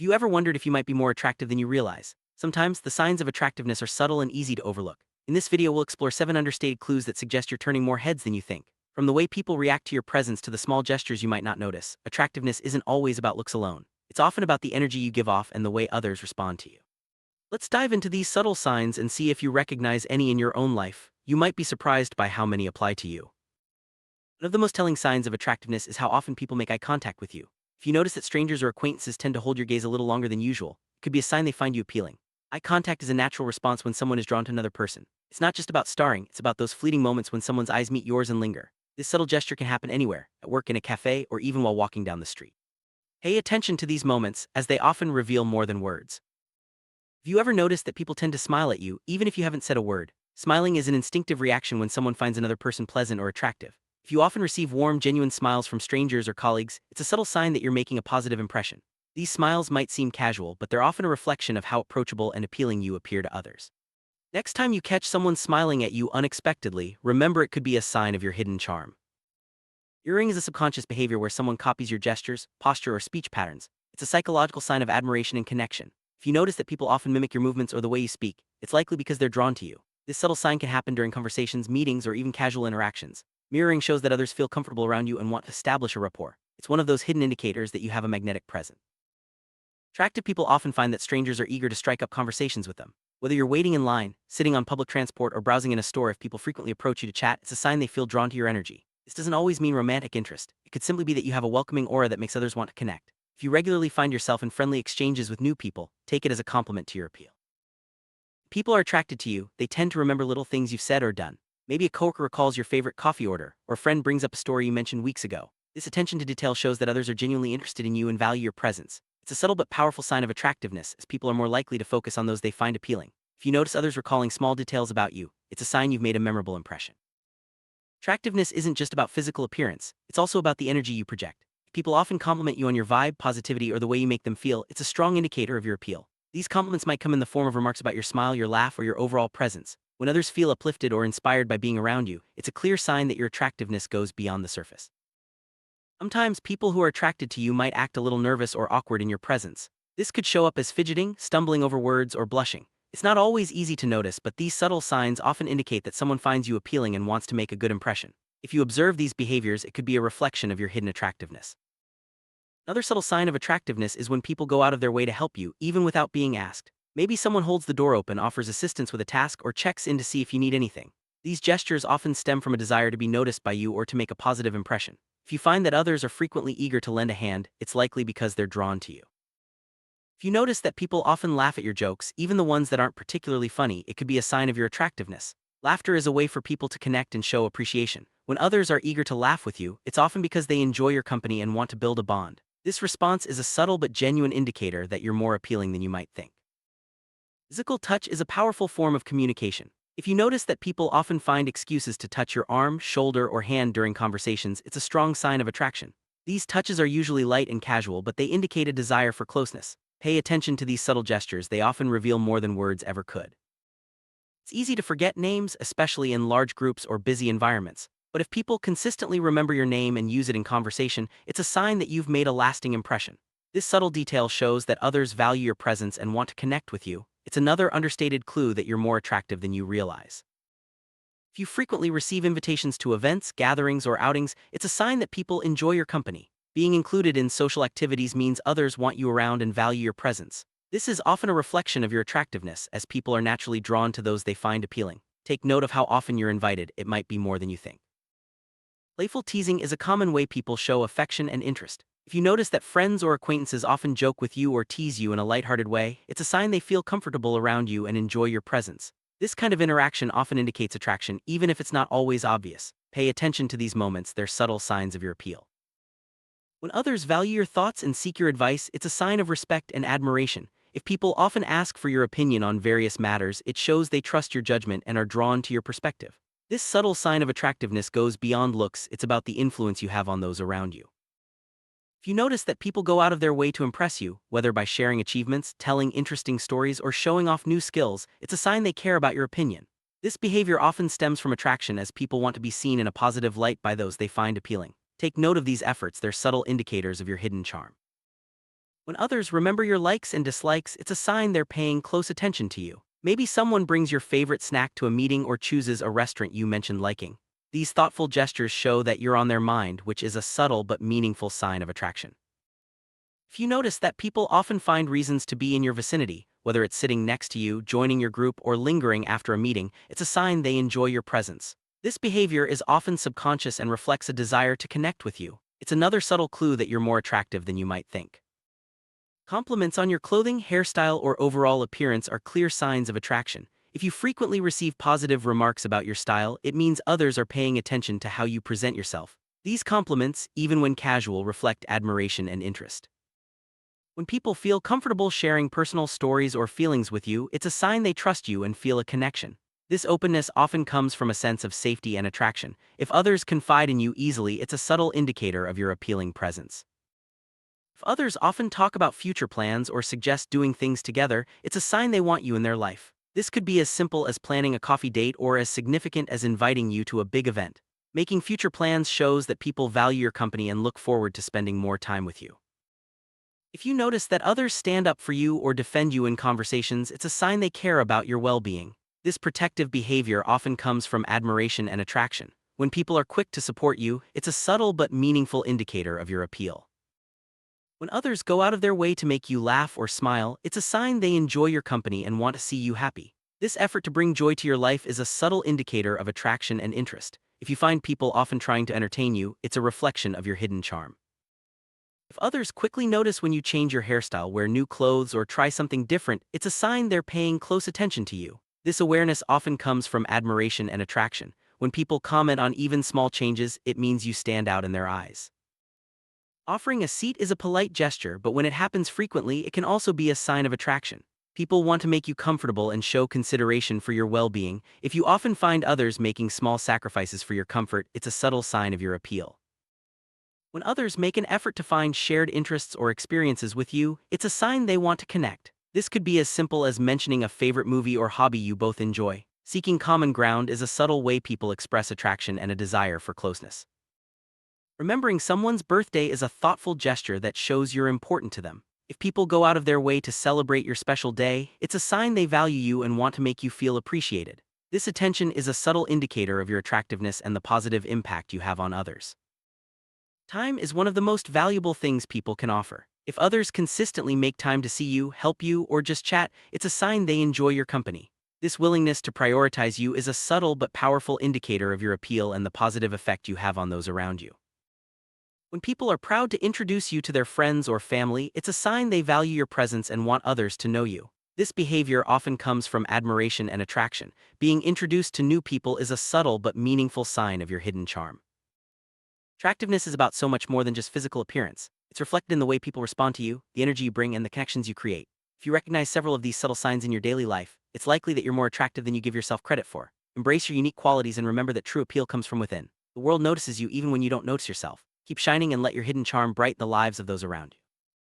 you ever wondered if you might be more attractive than you realize? Sometimes, the signs of attractiveness are subtle and easy to overlook. In this video, we'll explore 7 understated clues that suggest you're turning more heads than you think. From the way people react to your presence to the small gestures you might not notice, attractiveness isn't always about looks alone. It's often about the energy you give off and the way others respond to you. Let's dive into these subtle signs and see if you recognize any in your own life. You might be surprised by how many apply to you. One of the most telling signs of attractiveness is how often people make eye contact with you. If you notice that strangers or acquaintances tend to hold your gaze a little longer than usual, it could be a sign they find you appealing. Eye contact is a natural response when someone is drawn to another person. It's not just about starring, it's about those fleeting moments when someone's eyes meet yours and linger. This subtle gesture can happen anywhere, at work, in a cafe, or even while walking down the street. Pay attention to these moments, as they often reveal more than words. Have you ever noticed that people tend to smile at you, even if you haven't said a word? Smiling is an instinctive reaction when someone finds another person pleasant or attractive. If you often receive warm, genuine smiles from strangers or colleagues, it's a subtle sign that you're making a positive impression. These smiles might seem casual, but they're often a reflection of how approachable and appealing you appear to others. Next time you catch someone smiling at you unexpectedly, remember it could be a sign of your hidden charm. Mirroring is a subconscious behavior where someone copies your gestures, posture, or speech patterns. It's a psychological sign of admiration and connection. If you notice that people often mimic your movements or the way you speak, it's likely because they're drawn to you. This subtle sign can happen during conversations, meetings, or even casual interactions. Mirroring shows that others feel comfortable around you and want to establish a rapport. It's one of those hidden indicators that you have a magnetic presence. Attractive people often find that strangers are eager to strike up conversations with them. Whether you're waiting in line, sitting on public transport, or browsing in a store, if people frequently approach you to chat, it's a sign they feel drawn to your energy. This doesn't always mean romantic interest. It could simply be that you have a welcoming aura that makes others want to connect. If you regularly find yourself in friendly exchanges with new people, take it as a compliment to your appeal. People are attracted to you, they tend to remember little things you've said or done. Maybe a coworker recalls your favorite coffee order, or a friend brings up a story you mentioned weeks ago. This attention to detail shows that others are genuinely interested in you and value your presence. It's a subtle but powerful sign of attractiveness, as people are more likely to focus on those they find appealing. If you notice others recalling small details about you, it's a sign you've made a memorable impression. Attractiveness isn't just about physical appearance, it's also about the energy you project. If people often compliment you on your vibe, positivity, or the way you make them feel, it's a strong indicator of your appeal. These compliments might come in the form of remarks about your smile, your laugh, or your overall presence. When others feel uplifted or inspired by being around you, it's a clear sign that your attractiveness goes beyond the surface. Sometimes people who are attracted to you might act a little nervous or awkward in your presence. This could show up as fidgeting, stumbling over words, or blushing. It's not always easy to notice, but these subtle signs often indicate that someone finds you appealing and wants to make a good impression. If you observe these behaviors, it could be a reflection of your hidden attractiveness. Another subtle sign of attractiveness is when people go out of their way to help you, even without being asked. Maybe someone holds the door open, offers assistance with a task, or checks in to see if you need anything. These gestures often stem from a desire to be noticed by you or to make a positive impression. If you find that others are frequently eager to lend a hand, it's likely because they're drawn to you. If you notice that people often laugh at your jokes, even the ones that aren't particularly funny, it could be a sign of your attractiveness. Laughter is a way for people to connect and show appreciation. When others are eager to laugh with you, it's often because they enjoy your company and want to build a bond. This response is a subtle but genuine indicator that you're more appealing than you might think. Physical touch is a powerful form of communication. If you notice that people often find excuses to touch your arm, shoulder, or hand during conversations, it's a strong sign of attraction. These touches are usually light and casual, but they indicate a desire for closeness. Pay attention to these subtle gestures, they often reveal more than words ever could. It's easy to forget names, especially in large groups or busy environments. But if people consistently remember your name and use it in conversation, it's a sign that you've made a lasting impression. This subtle detail shows that others value your presence and want to connect with you. It's another understated clue that you're more attractive than you realize. If you frequently receive invitations to events, gatherings, or outings, it's a sign that people enjoy your company. Being included in social activities means others want you around and value your presence. This is often a reflection of your attractiveness, as people are naturally drawn to those they find appealing. Take note of how often you're invited, it might be more than you think. Playful teasing is a common way people show affection and interest. If you notice that friends or acquaintances often joke with you or tease you in a lighthearted way, it's a sign they feel comfortable around you and enjoy your presence. This kind of interaction often indicates attraction, even if it's not always obvious. Pay attention to these moments, they're subtle signs of your appeal. When others value your thoughts and seek your advice, it's a sign of respect and admiration. If people often ask for your opinion on various matters, it shows they trust your judgment and are drawn to your perspective. This subtle sign of attractiveness goes beyond looks, it's about the influence you have on those around you. If you notice that people go out of their way to impress you, whether by sharing achievements, telling interesting stories, or showing off new skills, it's a sign they care about your opinion. This behavior often stems from attraction, as people want to be seen in a positive light by those they find appealing. Take note of these efforts, they're subtle indicators of your hidden charm. When others remember your likes and dislikes, it's a sign they're paying close attention to you. Maybe someone brings your favorite snack to a meeting or chooses a restaurant you mentioned liking. These thoughtful gestures show that you're on their mind, which is a subtle but meaningful sign of attraction. If you notice that people often find reasons to be in your vicinity, whether it's sitting next to you, joining your group, or lingering after a meeting, it's a sign they enjoy your presence. This behavior is often subconscious and reflects a desire to connect with you. It's another subtle clue that you're more attractive than you might think. Compliments on your clothing, hairstyle, or overall appearance are clear signs of attraction. If you frequently receive positive remarks about your style, it means others are paying attention to how you present yourself. These compliments, even when casual, reflect admiration and interest. When people feel comfortable sharing personal stories or feelings with you, it's a sign they trust you and feel a connection. This openness often comes from a sense of safety and attraction. If others confide in you easily, it's a subtle indicator of your appealing presence. If others often talk about future plans or suggest doing things together, it's a sign they want you in their life. This could be as simple as planning a coffee date or as significant as inviting you to a big event. Making future plans shows that people value your company and look forward to spending more time with you. If you notice that others stand up for you or defend you in conversations, it's a sign they care about your well-being. This protective behavior often comes from admiration and attraction. When people are quick to support you, it's a subtle but meaningful indicator of your appeal. When others go out of their way to make you laugh or smile, it's a sign they enjoy your company and want to see you happy. This effort to bring joy to your life is a subtle indicator of attraction and interest. If you find people often trying to entertain you, it's a reflection of your hidden charm. If others quickly notice when you change your hairstyle, wear new clothes, or try something different, it's a sign they're paying close attention to you. This awareness often comes from admiration and attraction. When people comment on even small changes, it means you stand out in their eyes. Offering a seat is a polite gesture, but when it happens frequently, it can also be a sign of attraction. People want to make you comfortable and show consideration for your well-being. If you often find others making small sacrifices for your comfort, it's a subtle sign of your appeal. When others make an effort to find shared interests or experiences with you, it's a sign they want to connect. This could be as simple as mentioning a favorite movie or hobby you both enjoy. Seeking common ground is a subtle way people express attraction and a desire for closeness. Remembering someone's birthday is a thoughtful gesture that shows you're important to them. If people go out of their way to celebrate your special day, it's a sign they value you and want to make you feel appreciated. This attention is a subtle indicator of your attractiveness and the positive impact you have on others. Time is one of the most valuable things people can offer. If others consistently make time to see you, help you, or just chat, it's a sign they enjoy your company. This willingness to prioritize you is a subtle but powerful indicator of your appeal and the positive effect you have on those around you. When people are proud to introduce you to their friends or family, it's a sign they value your presence and want others to know you. This behavior often comes from admiration and attraction. Being introduced to new people is a subtle but meaningful sign of your hidden charm. Attractiveness is about so much more than just physical appearance. It's reflected in the way people respond to you, the energy you bring, and the connections you create. If you recognize several of these subtle signs in your daily life, it's likely that you're more attractive than you give yourself credit for. Embrace your unique qualities and remember that true appeal comes from within. The world notices you even when you don't notice yourself. Keep shining and let your hidden charm brighten the lives of those around you.